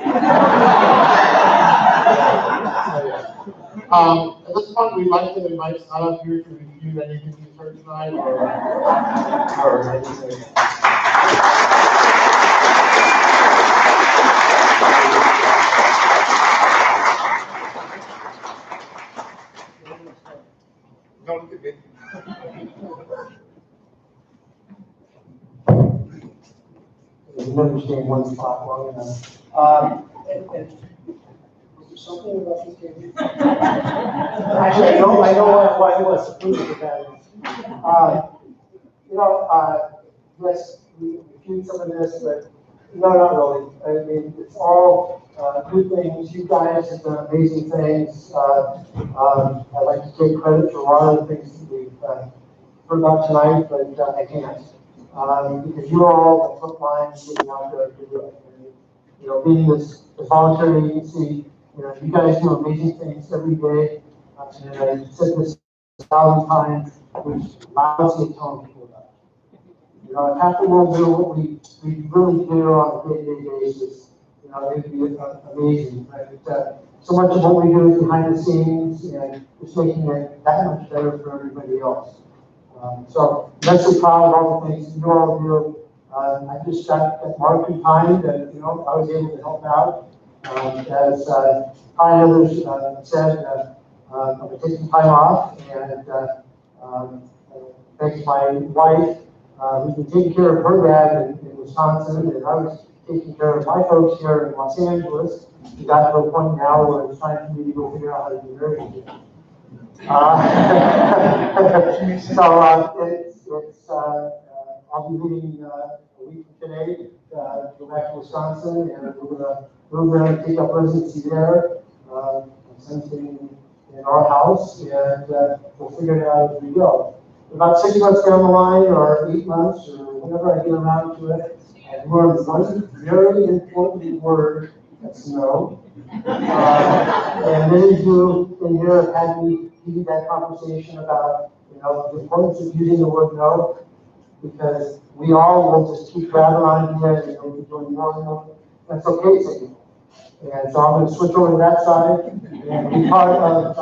At this point, we'd like to invite Scott up here to review anything you've heard tonight, or anything. Don't give it. Never stay in one spot long enough. Was there something about this game? Actually, I know why it was approved with that. Yes, we reviewed some of this, but no, not really. I mean, it's all good things. You guys have done amazing things. I'd like to take credit for a lot of the things that we've heard about tonight, but I can't. Because you're all the front lines getting out there to do it. And, being this volunteer agency, you guys do amazing things every day. And I said this 1,000 times, which allows me to tell people about it. If half the world do what we really do on a day-to-day basis, it'd be amazing. Right? So much of what we do is behind the scenes, and it's making it that much better for everybody else. So immensely proud of all the things you all do. I just got that mark in time that I was able to help out. As others said, I'm taking time off, and thanks to my wife, who's been taking care of her dad in Wisconsin, and I was taking care of my folks here in Los Angeles. We got to a point now where it's time for me to go figure out how to do married again. I'll be leaving a week today to go back to Wisconsin, and we're going to move there and take up residency there, essentially in our house, and we'll figure it out as we go. About 6 months down the line, or 8 months, or whenever I get around to it, I've learned one very important word, that's no. And many of you in here have had me lead that conversation about the importance of using the word no, because we all will just keep grabbing on here and we'll be doing more and more. That's okay, say no. And so I'm going to switch over to that side and be part of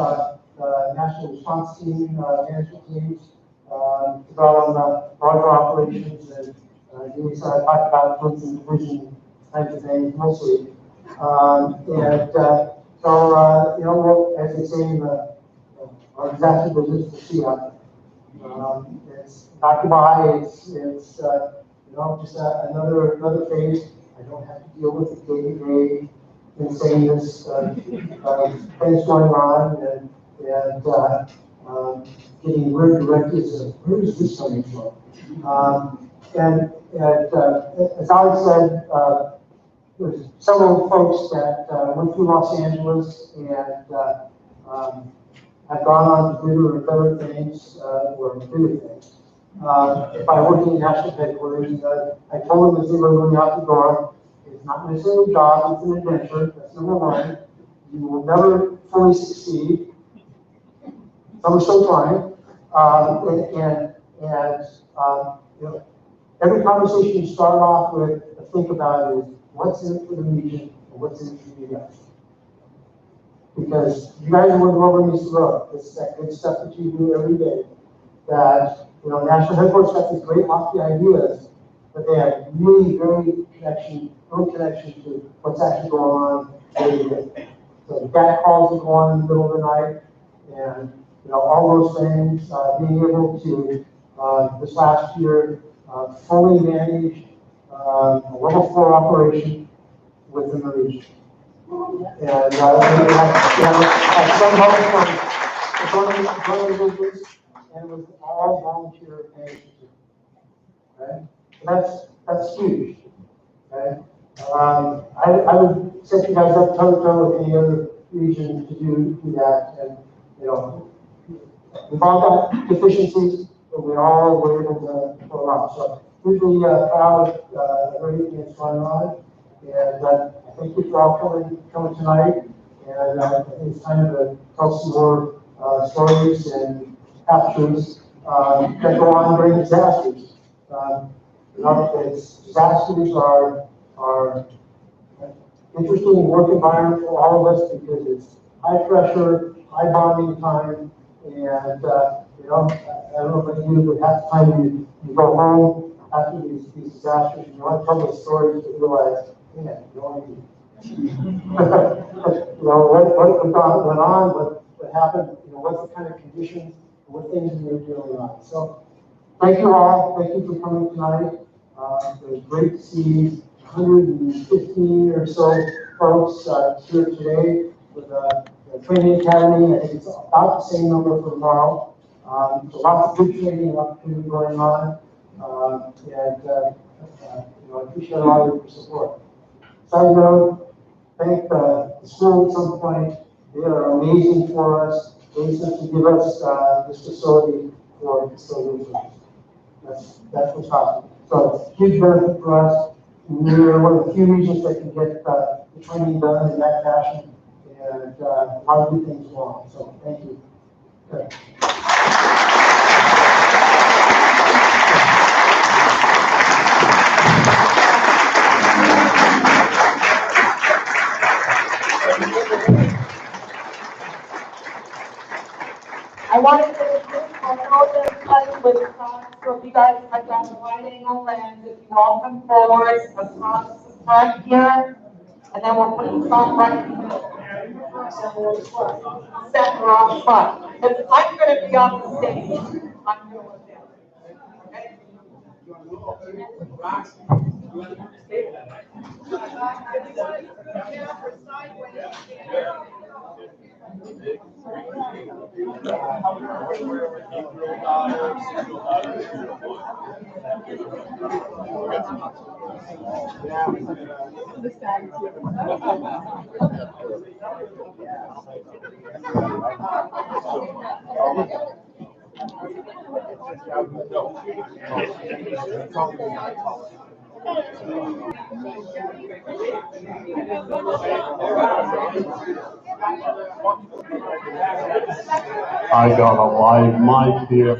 the National Response Team, management teams, to go on broader operations and doing some talk about twins and division kinds of things mostly. As they say, our disaster business to see out there. It's not goodbye. It's just another phase. I don't have to deal with the day-to-day insaneness, things going on, and getting weird directives of where is this coming from. As Alex said, there's several folks that went through Los Angeles and have gone on to do or better things or bigger things. By working at national headquarters, I told them as they were going out the door, it's not necessarily a job, it's an adventure. That's number one. You will never fully succeed. Some are still trying. You know, every conversation you start off with, think about is what's in it for the region and what's in it for you guys. Because you guys are the rubber meets the road. It's that good stuff that you do every day. That, you know, national headquarters got these great lofty ideas, but they have really no connection to what's actually going on day to day. So the back calls that go on in the middle of the night, and you know, all those things, being able to this last year fully manage a level 4 operation within the region. And I some help from the business, and it was all volunteer agency. Okay? So that's huge. Okay? I would set you guys up toe to toe with any other region to do that. And you know, we've all got deficiencies, but we all were able to pull off. So hugely proud of everything that's going on. And I thank you for all coming tonight. And I think it's time to tell some more stories and half-truths that go on during disasters. You know, disasters are interesting work environment for all of us because it's high pressure, high bonding time, and you know, I don't know about you, but half the time you go home after these disasters, and you want to tell the stories to realize, man, you know, you know what went on, what happened, you know, what's the kind of conditions, what things we were dealing on. So, thank you all. Thank you for coming tonight. It was great to see 115 or so folks here today with the training academy. I think it's about the same number for tomorrow. So lots of good training opportunity going on, you know, I appreciate a lot of your support. Side note, thank the school at some point. They are amazing for us. They seem to give us this facility for custodial service. That's what's happening. So huge benefit for us. We're one of the few regions that can get the training done in that fashion, and a lot of good things go on. So thank you. Okay. I wanted to introduce, I know that with so if you guys have got the wide angle lens, if you all come forward across the front here, and then we're putting some right in the middle. Center on front. Because I'm going to be on the stage. I'm going to do okay? I got a live mic here.